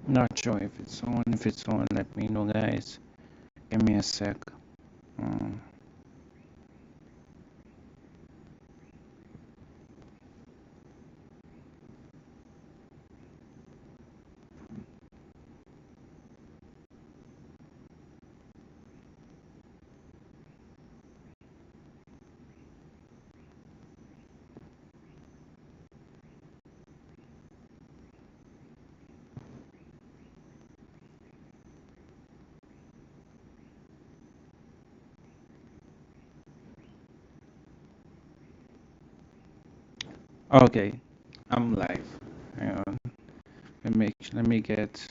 Not sure if it's on. If it's on, let me know, guys. Give me a sec. Mm. Okay, I'm live. Hang on. Let me get.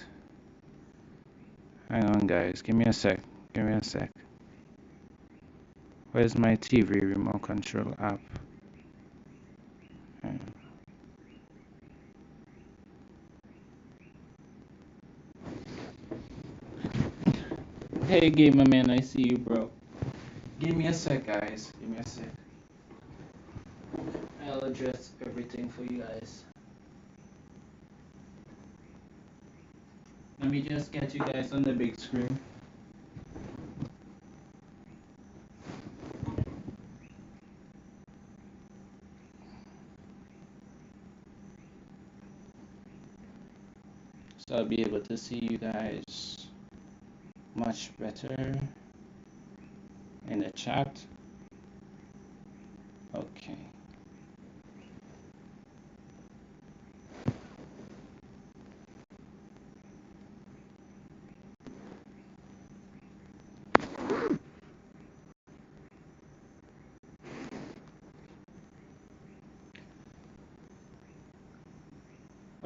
Hang on, guys. Give me a sec. Give me a sec. Where's my TV remote control app? Hang on. Hey, gamer man, I see you, bro. Give me a sec, guys. Give me a sec. I'll address everything for you guys. Let me just get you guys on the big screen. So I'll be able to see you guys much better in the chat. Okay.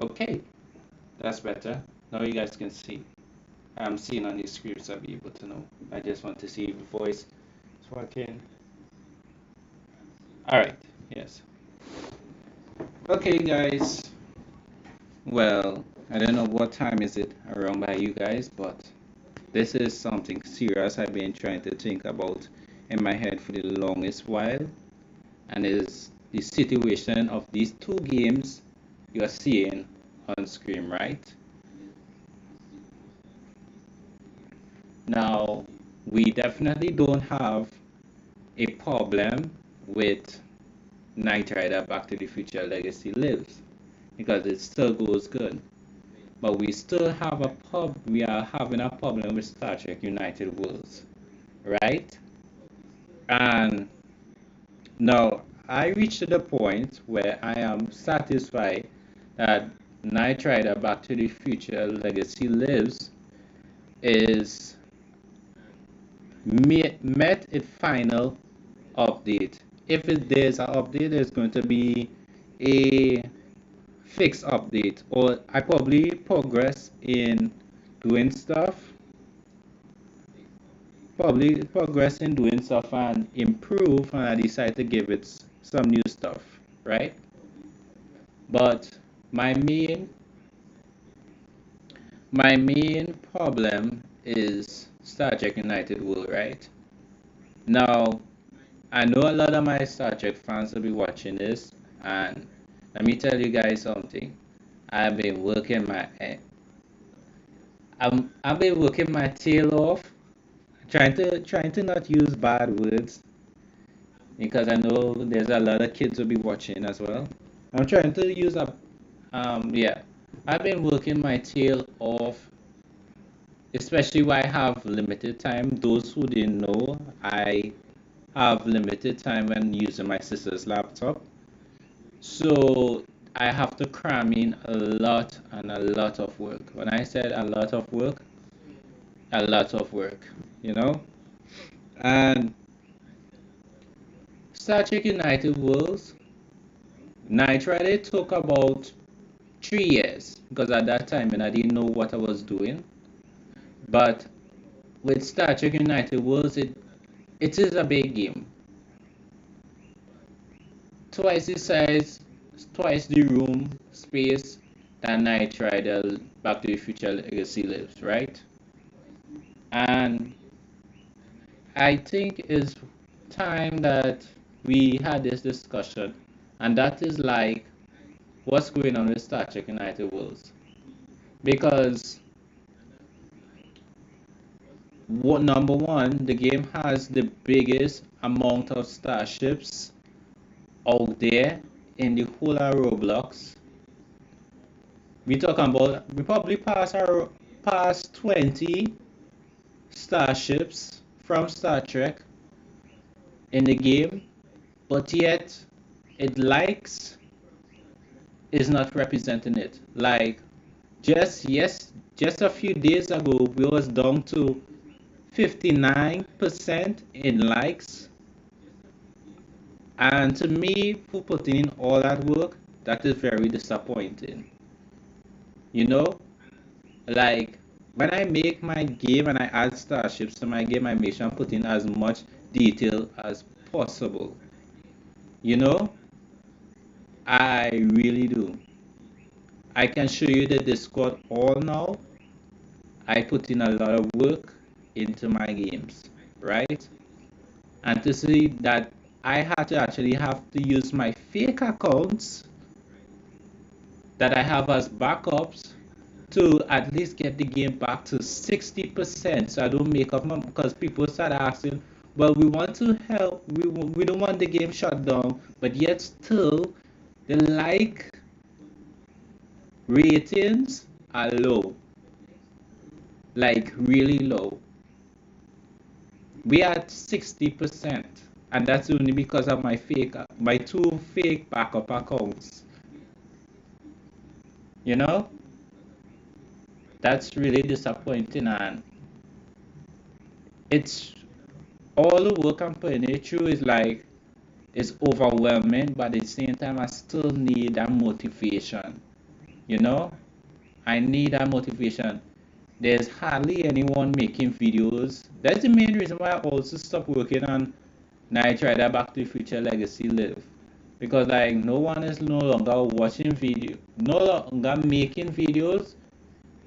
Okay. That's better. Now you guys can see. I'm seeing on the screen, so I'll be able to know. I just want to see if the voice is working. Alright. Yes. Okay, guys. Well, I don't know what time is it around by you guys, but this is something serious I've been trying to think about in my head for the longest while, and is the situation of these two games you are seeing on screen, right? Now, we definitely don't have a problem with Knight Rider Back to the Future Legacy Lives because it still goes good. But we still have we are having a problem with Star Trek United Worlds, right? And now I reached the point where I am satisfied that Knight Rider Back to the Future Legacy Lives is met its final update. If there's an update, there's going to be a fixed update, or I probably progress in doing stuff, probably progress in doing stuff and improve, and I decide to give it some new stuff, right? But my main my main problem is Star Trek United World, right? Now, I know a lot of my Star Trek fans will be watching this, and let me tell you guys something. I've been working my I've been working my tail off, trying to not use bad words because I know there's a lot of kids will be watching as well. I'm trying to use a yeah. I've been working my tail off, especially when I have limited time. Those who didn't know, I have limited time when using my sister's laptop. So I have to cram in a lot and a lot of work. When I said a lot of work, you know? And Star Trek United Worlds, Night Rider took about 3 years because at that time and I didn't know what I was doing. But with Star Trek United Worlds, it is a big game. Twice the size, twice the room space than Night Rider Back to the Future Legacy Lives, right? And I think it's time that we had this discussion, and that is like what's going on with Star Trek United Worlds. because number one, the game has the biggest amount of starships out there in the whole of Roblox. We probably past 20 starships from Star Trek in the game, but yet it likes is not representing it. Like just a few days ago we was down to 59% in likes, and to me, for putting in all that work, that is very disappointing. You know, like when I make my game and I add starships to my game, I make sure I'm putting as much detail as possible. You know, I really do. I can show you the Discord all now. I put in a lot of work into my games, right? And to see that I had to actually have to use my fake accounts that I have as backups to at least get the game back to 60% so I don't make up my, because people start asking, well, we want to help, we don't want the game shut down, but yet still the like ratings are low, like really low. We are at 60%, and that's only because of my two fake backup accounts. You know, that's really disappointing, and it's all the work I'm putting it through is like it's overwhelming, but at the same time I still need that motivation. You know, I need that motivation. There's hardly anyone making videos. That's the main reason why I also stopped working on Knight Rider Back to the Future Legacy Live. Because like no one is no longer watching video, no longer making videos.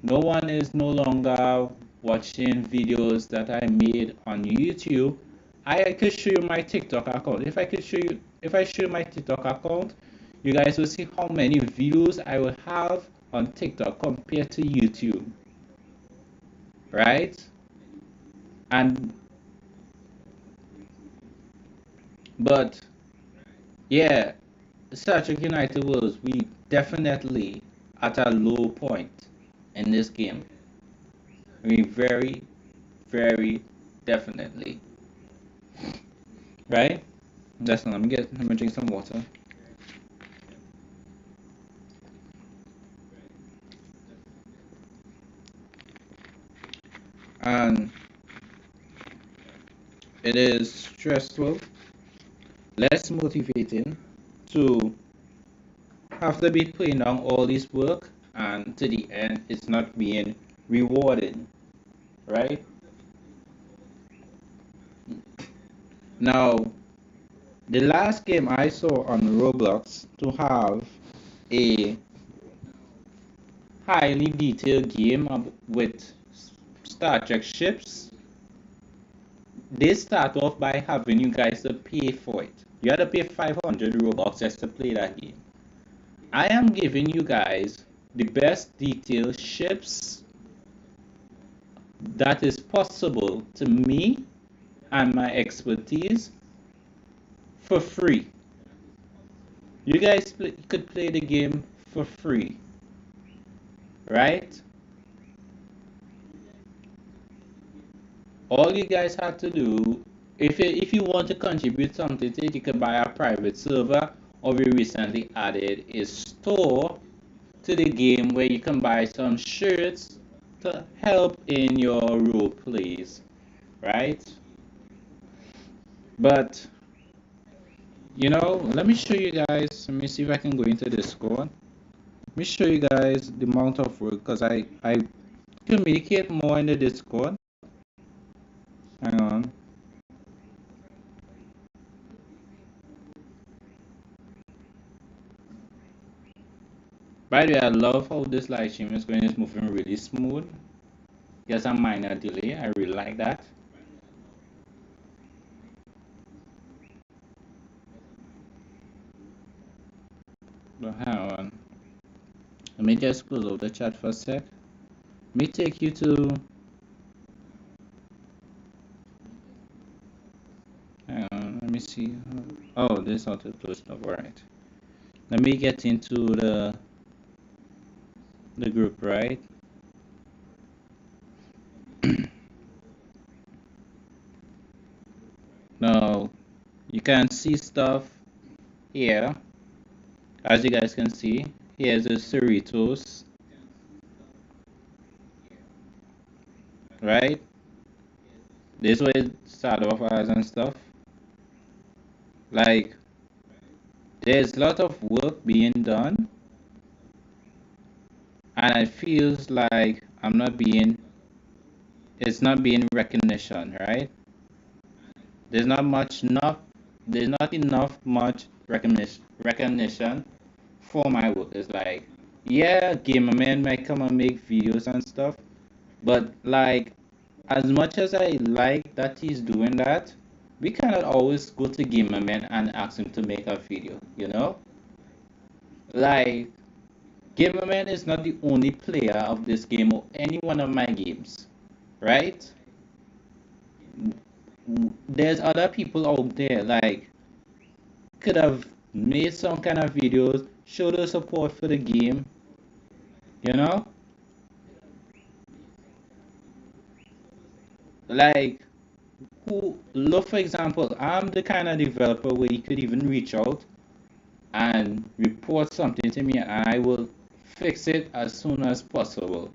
No one is no longer watching videos that I made on YouTube. I could show you my TikTok account. If I show you my TikTok account, you guys will see how many views I will have on TikTok compared to YouTube, right? And but yeah, Star Trek United Worlds, we definitely at a low point in this game. We very definitely, right? That's not. Let me drink some water. And it is stressful, less motivating to have to be putting down all this work and to the end it's not being rewarded, right? Now, the last game I saw on Roblox to have a highly detailed game with Star Trek ships, they start off by having you guys to pay for it. You had to pay 500 Robux just to play that game. I am giving you guys the best detailed ships that is possible to me and my expertise for free. You guys could play the game for free, right? All you guys have to do, if you want to contribute something to it, you can buy a private server, or we recently added a store to the game where you can buy some shirts to help in your role plays, right? But let me show you guys. Let me see if I can go into Discord. Let me show you guys the amount of work because I communicate more in the Discord. Hang on. By the way, I love how this live stream is going. It's moving really smooth. There's a minor delay. I really like that. But hang on. Let me just close out the chat for a sec. me take you to, hang on, let me see. Oh, this auto close stuff. All right. Let me get into the group, right? Now you can see stuff here. As you guys can see, here's the Cerritos, right? This way it started off as and stuff. Like, there's a lot of work being done, and it feels like it's not being recognition, right? There's not much enough, there's not enough much recognition for my work. It's like, yeah, gamer man might come and make videos and stuff, but like, as much as I like that he's doing that, we cannot always go to Gamerman and ask him to make a video, you know? Like, Gamerman is not the only player of this game or any one of my games, right? There's other people out there, like, could have made some kind of videos, show the support for the game, you know? Like, who, look, for example, I'm the kind of developer where you could even reach out and report something to me and I will fix it as soon as possible.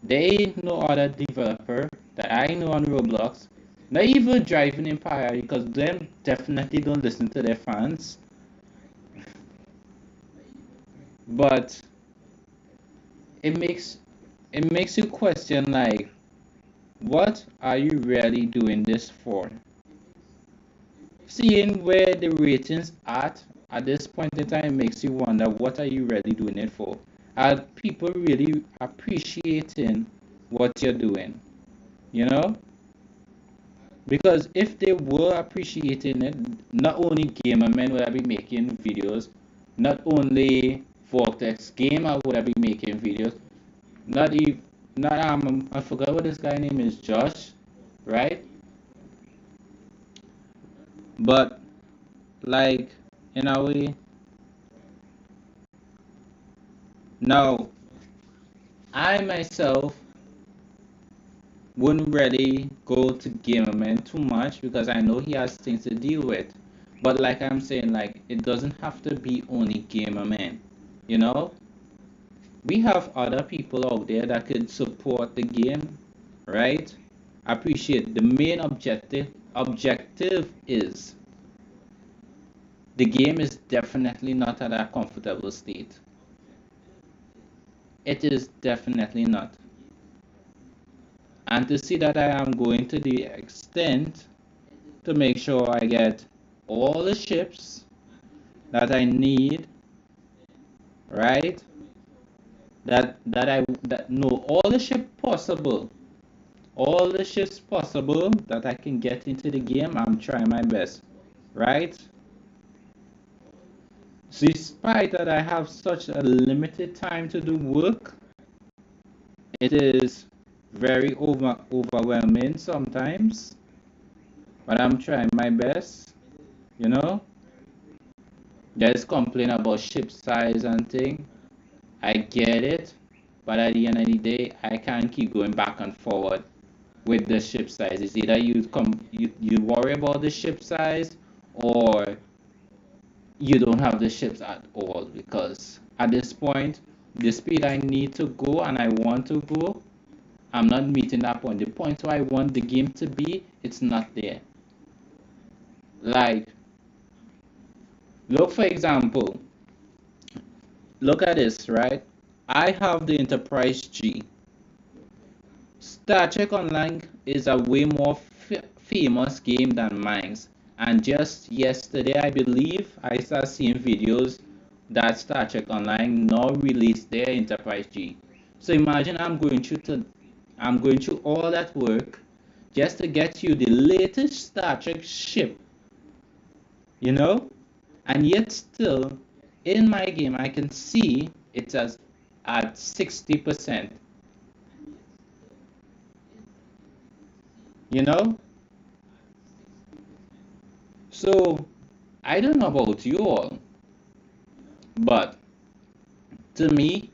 There ain't no other developer that I know on Roblox, not even Driving Empire, because them definitely don't listen to their fans. But it makes it makes you question, like, what are you really doing this for? Seeing where the ratings at this point in time makes you wonder, what are you really doing it for? Are people really appreciating what you're doing? You know? Because if they were appreciating it, not only Gamerman would I be making videos, not only Vortex Gamer would I be making videos, not even not I forgot what this guy name is, Josh, right? But like, in a way, now I myself wouldn't really go to Gamerman too much because I know he has things to deal with. But like I'm saying, like, it doesn't have to be only Gamerman. You know? We have other people out there that could support the game, right? Appreciate the main objective is the game is definitely not at a comfortable state. It is definitely not. And to see that I am going to the extent to make sure I get all the ships that I need, right? That know all the ships possible, all the ships possible that I can get into the game. I'm trying my best, right? Despite that I have such a limited time to do work, it is very overwhelming sometimes, but I'm trying my best, you know? There's complain about ship size and thing. I get it, but at the end of the day, I can't keep going back and forward with the ship size. It's either you worry about the ship size, or you don't have the ships at all, because at this point, the speed I need to go and I want to go, I'm not meeting that point. The point where I want the game to be, it's not there. Like, look, for example, look at this, right? I have the Enterprise G. Star Trek Online is a way more famous game than mine. And just yesterday, I believe, I started seeing videos that Star Trek Online now released their Enterprise G. So imagine I'm going through all that work just to get you the latest Star Trek ship, you know? And yet still, in my game, I can see it's at 60%. you know. So I don't know about you all, but to me,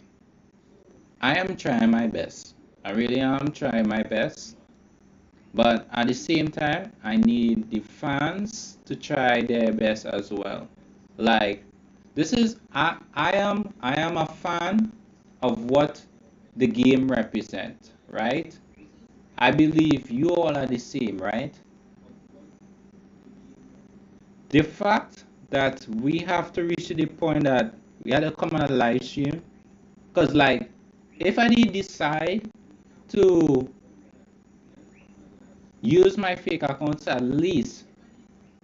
I am trying my best. I really am trying my best. But at the same time, I need the fans to try their best as well. Like this is I am a fan of what the game represent, right? I believe you all are the same, right? The fact that we have to reach to the point that we had to come on a live stream, because like if I did decide to use my fake accounts, at least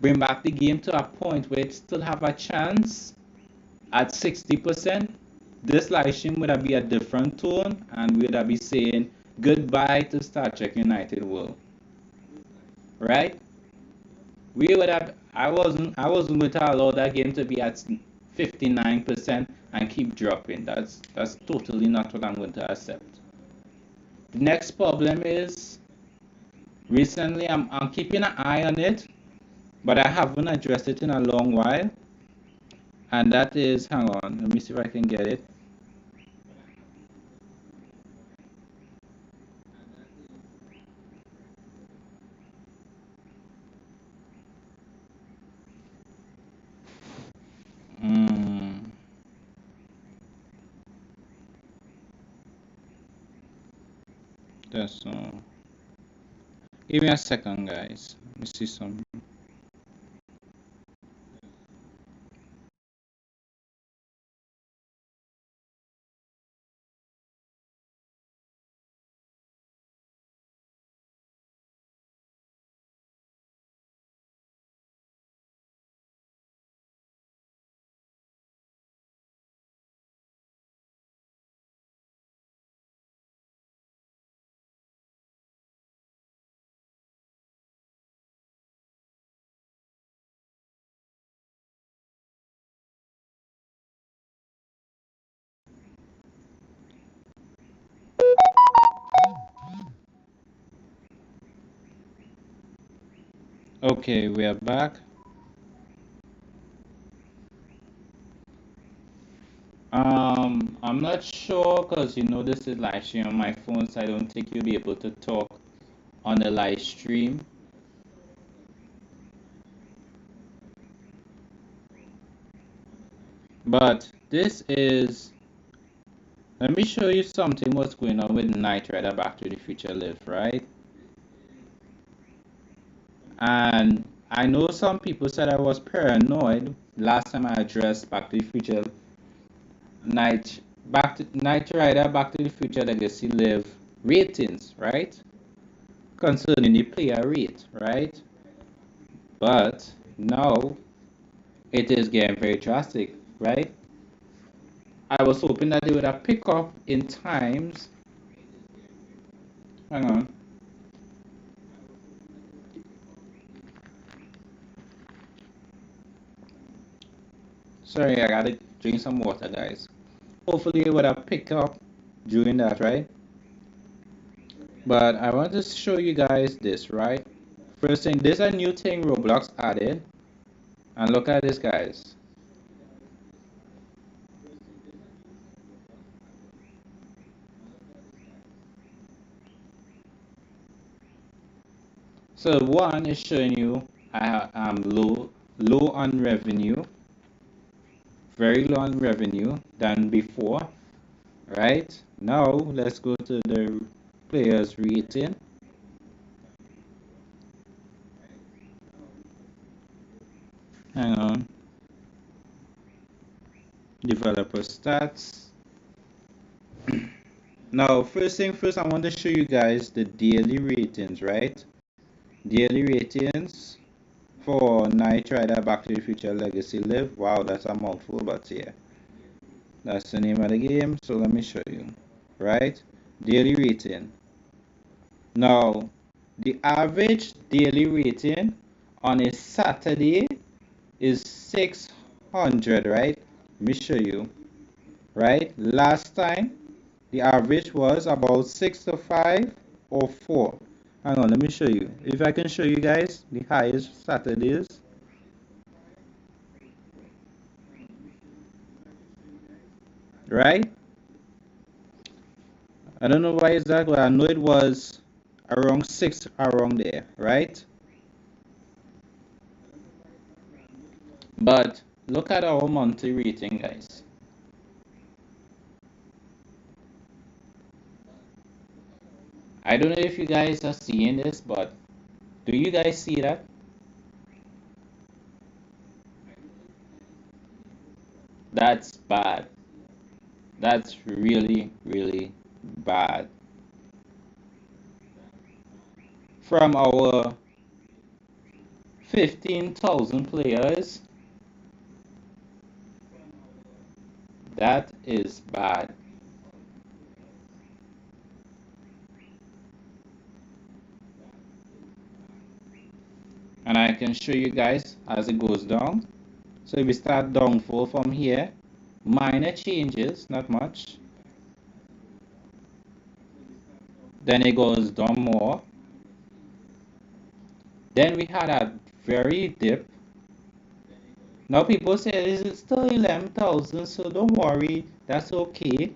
bring back the game to a point where it still have a chance at 60%, this live stream would have be a different tone and we'd have be saying goodbye to Star Trek United World, right? We would have I wasn't going to allow that game to be at 59% and keep dropping. That's totally not what I'm going to accept. The next problem is recently I'm keeping an eye on it, but I haven't addressed it in a long while. And that is, hang on, let me see if I can get it. Mm, that's give me a second, guys. Let me see some. Okay, we are back. I'm not sure because this is live stream on my phone, so I don't think you'll be able to talk on the live stream. But this is, let me show you something what's going on with Knight Rider Back to the Future Live, right? And I know some people said I was paranoid last time I addressed Back to the Future Knight Rider Back to the Future Legacy Live ratings, right? Concerning the player rate, right? But now it is getting very drastic, right? I was hoping that they would have picked up in times. Hang on. Sorry, I gotta drink some water, guys. Hopefully it would have picked up during that, right? But I want to show you guys this, right? First thing, there's a new thing Roblox added. And look at this, guys. So one is showing you I am low on revenue, very low on revenue than before, right? Now let's go to the players rating. Hang on. Developer stats. Now, first thing first, I want to show you guys the daily ratings, right? Daily ratings for Knight Rider Back to the Future Legacy Live. Wow, that's a mouthful, but yeah. That's the name of the game. So let me show you, right? Daily rating. Now, the average daily rating on a Saturday is 600, right? Let me show you, right? Last time, the average was about 6 to 5 or 4. Hang on, let me show you. If I can show you guys the highest Saturdays, right? I don't know why is that, but I know it was around 6 around there, right? But look at our monthly rating, guys. I don't know if you guys are seeing this, but do you guys see that? That's bad. That's really, really bad. From our 15,000 players, that is bad. And I can show you guys as it goes down. So if we start downfall from here, minor changes, not much. Then it goes down more. Then we had a very dip. Now people say it's still 11,000, so don't worry, that's okay.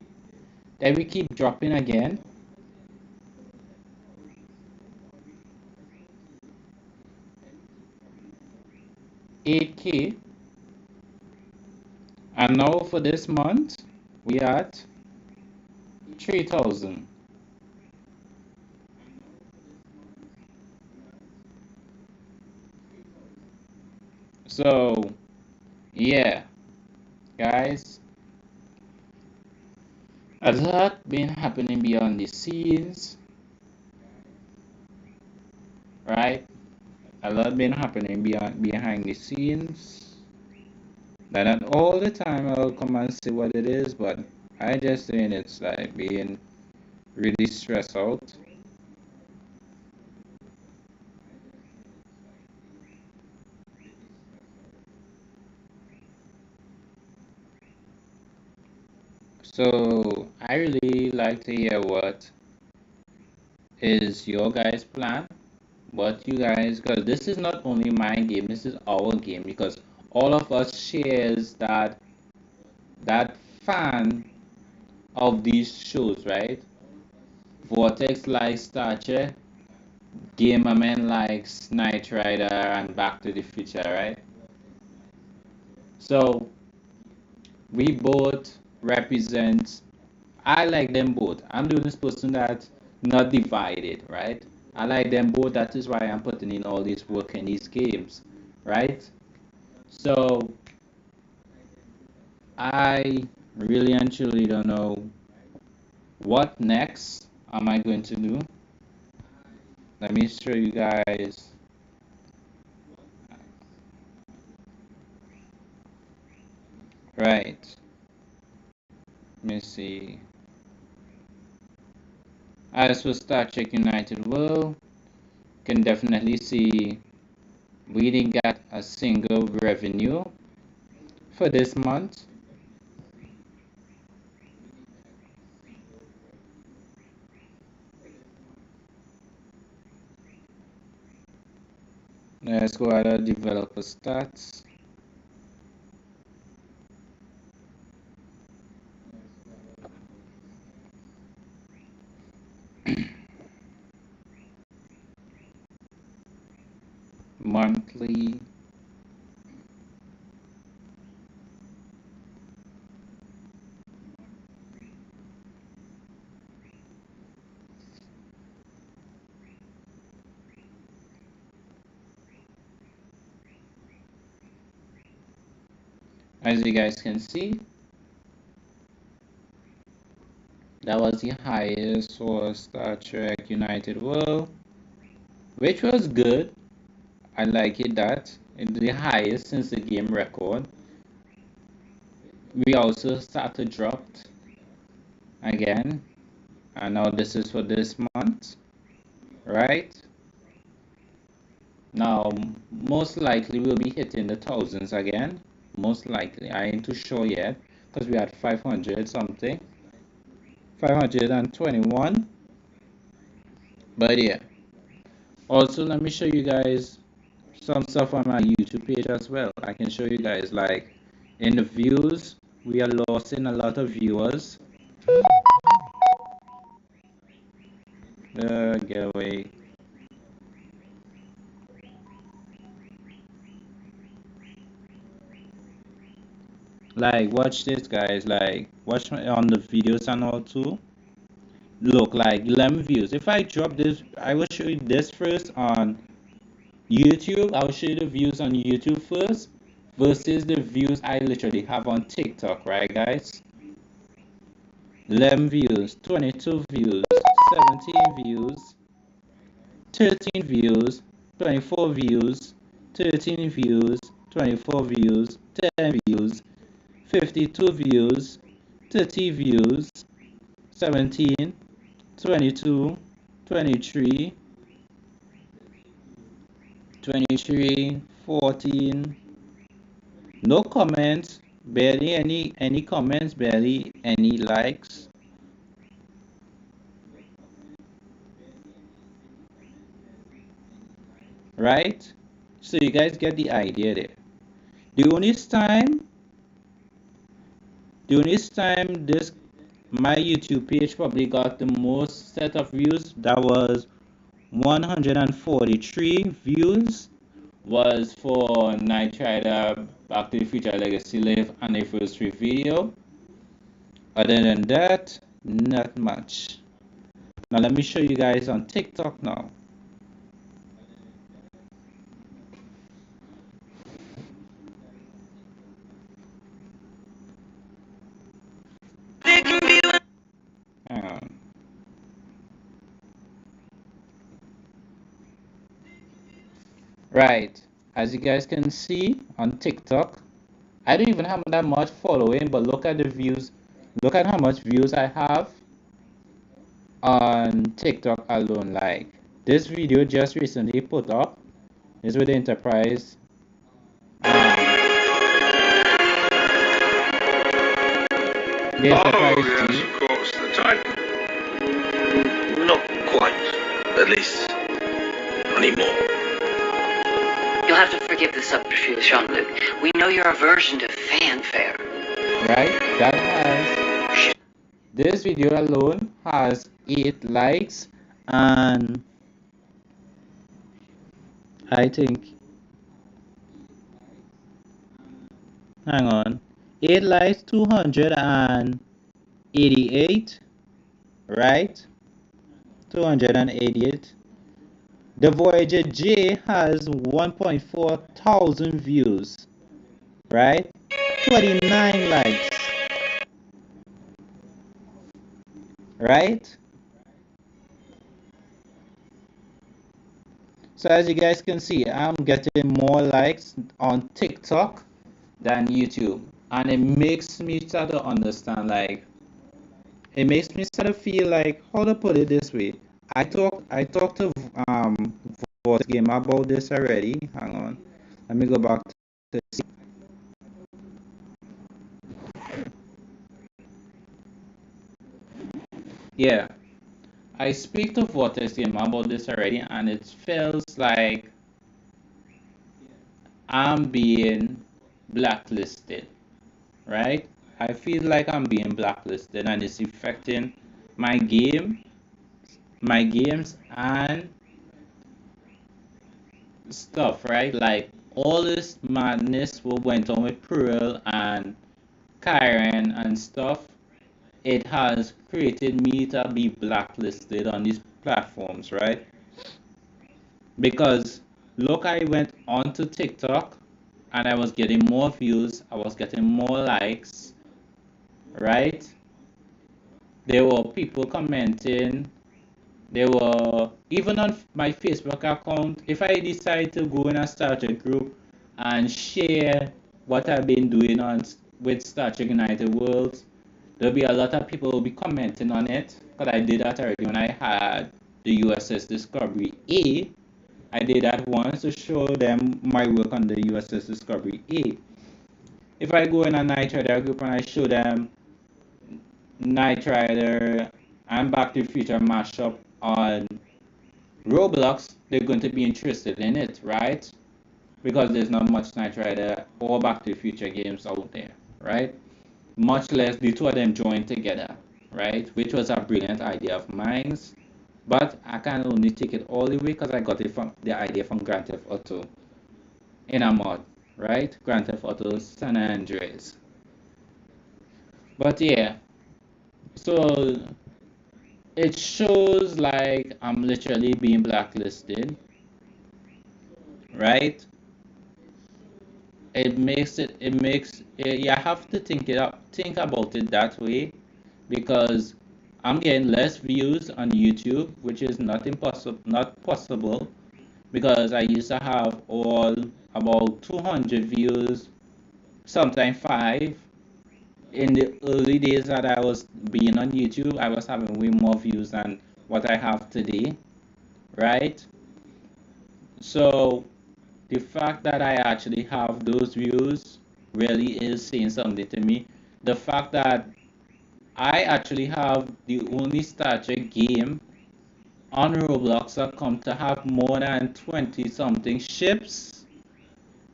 Then we keep dropping again. 8K. And now for this month, we at 3,000. So, yeah, guys, a lot been happening behind the scenes, right? A lot been happening behind the scenes. That not all the time I'll come and say what it is, but I just think it's like being really stressed out. So I really like to hear what is your guys' plan, what you guys, because this is not only my game, this is our game, because all of us shares that fan of these shows, right? Vortex likes Star Trek, Gamerman likes Knight Rider and Back to the Future, right? So we both represent. I like them both. I'm the only person that not divided, right? I like them both. That is why I'm putting in all this work in these games, right? So I really and truly don't know what next am I going to do. Let me show you guys. Right. Let me see. As for Star Trek United World, can definitely see we didn't get a single revenue for this month. Let's go out of developer stats. Monthly. As you guys can see, that was the highest for Star Trek United World, which was good. I like it that it's the highest since the game record. We also started dropped again, and now this is for this month, right? Now, most likely we'll be hitting the thousands again. Most likely, I ain't too sure yet because we had 500 something, 521. But yeah, Also, let me show you guys some stuff on my YouTube page as well. I can show you guys like in the views, we are losing a lot of viewers. Get away. Like watch this guys, like watch on the videos and all too. Look, like 11 views. If I drop this, I will show you this first on YouTube. I'll show you the views on YouTube first versus the views I literally have on TikTok, right guys? 11 views, 22 views, 17 views, 13 views, 24 views, 13 views, 24 views, 10 views, 52 views, 30 views, 17, 22, 23, 23, 14. No comments, barely any comments, barely any likes. Right? So you guys get the idea there. The only time this my YouTube page probably got the most set of views, that was 143 views, was for Knight Rider Back to the Future Legacy Live anniversary video. Other than that, not much. Now let me show you guys on TikTok now. Hang on. Right, as you guys can see on TikTok, I don't even have that much following, but look at the views. Look at how much views I have on TikTok alone. Like this video just recently put up is with the Enterprise. The Enterprise yes, G. of course, the Titan. Not quite, at least, anymore. You'll have to forgive the subterfuge, Jean-Luc. We know your aversion to fanfare. Right? That has this video alone has 8 likes and I think hang on 8 likes 288, right? 288. The Voyager J has 1.4 thousand views, right? 29 likes, right? So as you guys can see, I'm getting more likes on TikTok than YouTube, and it makes me start to understand, like, it makes me start to feel like, how to put it this way. I talked to Voice Game about this already. Hang on, let me go back to see. Yeah, I speak to Vortex Game about this already, and it feels like I'm being blacklisted, right? I feel like I'm being blacklisted, and it's affecting my games, and stuff, right? Like all this madness what went on with Pearl and Kyron and stuff, it has created me to be blacklisted on these platforms, right? Because look, I went onto TikTok and I was getting more views, I was getting more likes, right? There were people commenting. There were even on my Facebook account. If I decide to go in a Star Trek group and share what I've been doing on with Star Trek United Worlds, there'll be a lot of people will be commenting on it. Because I did that already when I had the USS Discovery A. I did that once to show them my work on the USS Discovery A. If I go in a Knight Rider group and I show them Knight Rider and Back to the Future mashup on Roblox, they're going to be interested in it, right? Because there's not much Knight Rider or Back to the Future games out there, right? Much less the two of them joined together, right? Which was a brilliant idea of mine, but I can only take it all the way because I got it from the idea from Grand Theft Auto in a mod, right? Grand Theft Auto San Andreas. But yeah, so it shows like I'm literally being blacklisted, right? You have to think about it that way, because I'm getting less views on YouTube, which is not possible, because I used to have all about 200 views, sometimes 5. In the early days that I was being on YouTube, I was having way more views than what I have today, right? So the fact that I actually have those views really is saying something to me. The fact that I actually have the only Star Trek game on Roblox that come to have more than 20 something ships,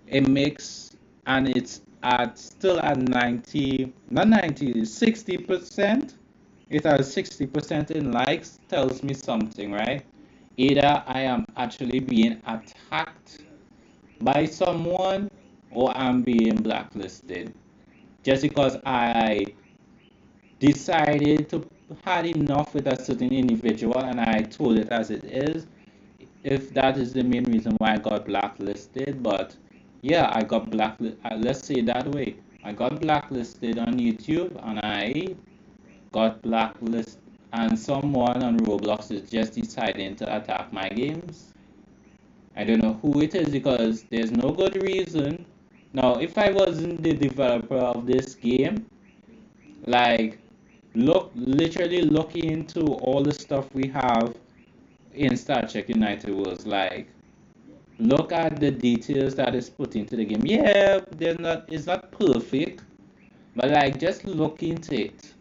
it makes, and it's at still at 90, not 90, 60%. It has 60% in likes, tells me something, right? Either I am actually being attacked by someone or I'm being blacklisted just because I decided to had enough with a certain individual and I told it as it is. If that is the main reason why I got blacklisted, but yeah, I got blacklisted. Let's say it that way. I got blacklisted on YouTube and I got blacklisted, and someone on Roblox is just deciding to attack my games. I don't know who it is because there's no good reason. Now, if I wasn't the developer of this game, like literally looking into all the stuff we have in Star Trek United Worlds, like look at the details that is put into the game. Yeah, it's not perfect, but like just look into it,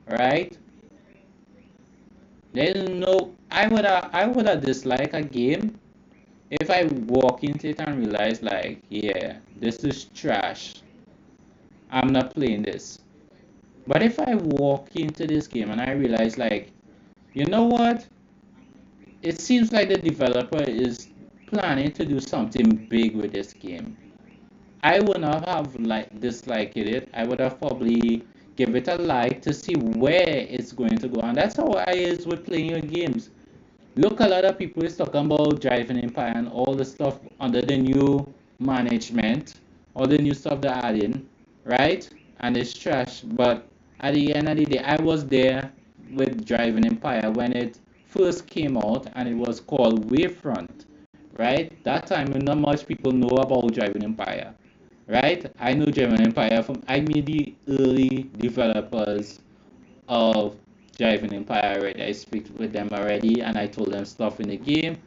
right? There's no I would have disliked a game if I walk into it and realize like, yeah, this is trash. I'm not playing this. But if I walk into this game and I realize like, you know what? It seems like the developer is planning to do something big with this game. I would not have like disliked it. I would have probably give it a like to see where it's going to go. And that's how I is with playing your games. Look, a lot of people is talking about Driving Empire and all the stuff under the new management, all the new stuff they're adding, right? And it's trash. But at the end of the day, I was there with Driving Empire when it first came out and it was called Wavefront, right? That time, not much people know about Driving Empire, right? I know Driving Empire from, I made the early developers of Driving Empire already. I speak with them already and I told them stuff in the game.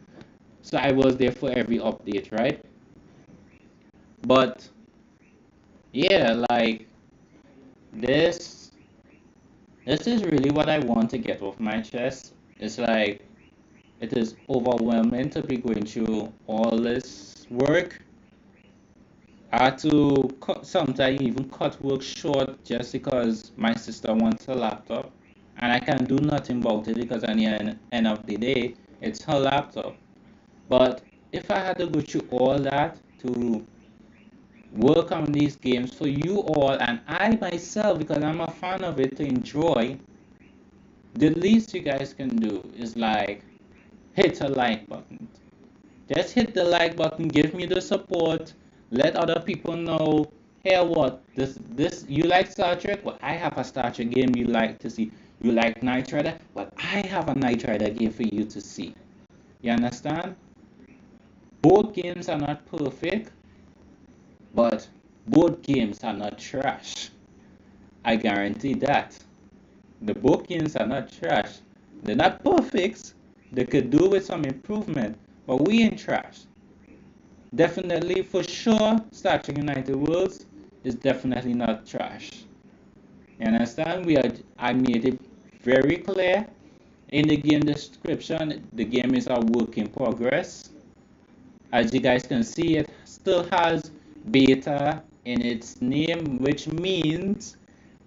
So I was there for every update, right? But yeah, like this this is really what I want to get off my chest. It's like it is overwhelming to be going through all this work. I had to sometimes even cut work short just because my sister wants a laptop and I can do nothing about it because at the end of the day, it's her laptop. But if I had to go through all that to work on these games for you all and I myself, because I'm a fan of it, to enjoy, the least you guys can do is like hit a like button. Just hit the like button, give me the support, let other people know, hey, what, this you like Star Trek? Well, I have a Star Trek game you like to see. You like Knight Rider? Well, I have a Knight Rider game for you to see. You understand? Both games are not perfect, but both games are not trash. I guarantee that. The both games are not trash. They're not perfect. They could do with some improvement, but we ain't trash. Definitely, for sure, Star Trek United Worlds is definitely not trash. You understand? I made it very clear In the game description, the game is a work in progress. As you guys can see, it still has beta in its name, which means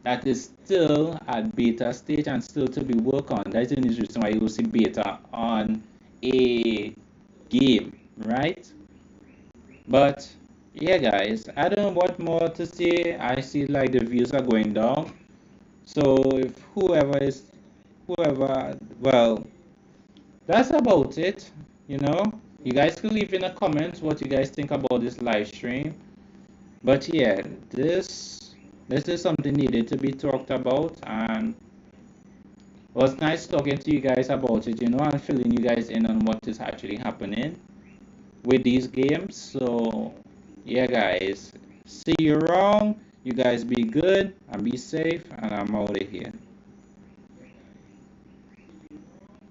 that is still at beta stage and still to be worked on. That's the reason why you will see beta on a game, right? But yeah, guys, I don't know what more to say. I see like the views are going down. So if whoever, well, that's about it. You guys can leave in the comments what you guys think about this live stream. But yeah, this is something needed to be talked about, and it was nice talking to you guys about it, and filling you guys in on what is actually happening with these games. So yeah, guys, see you around. You guys be good and be safe, and I'm out of here.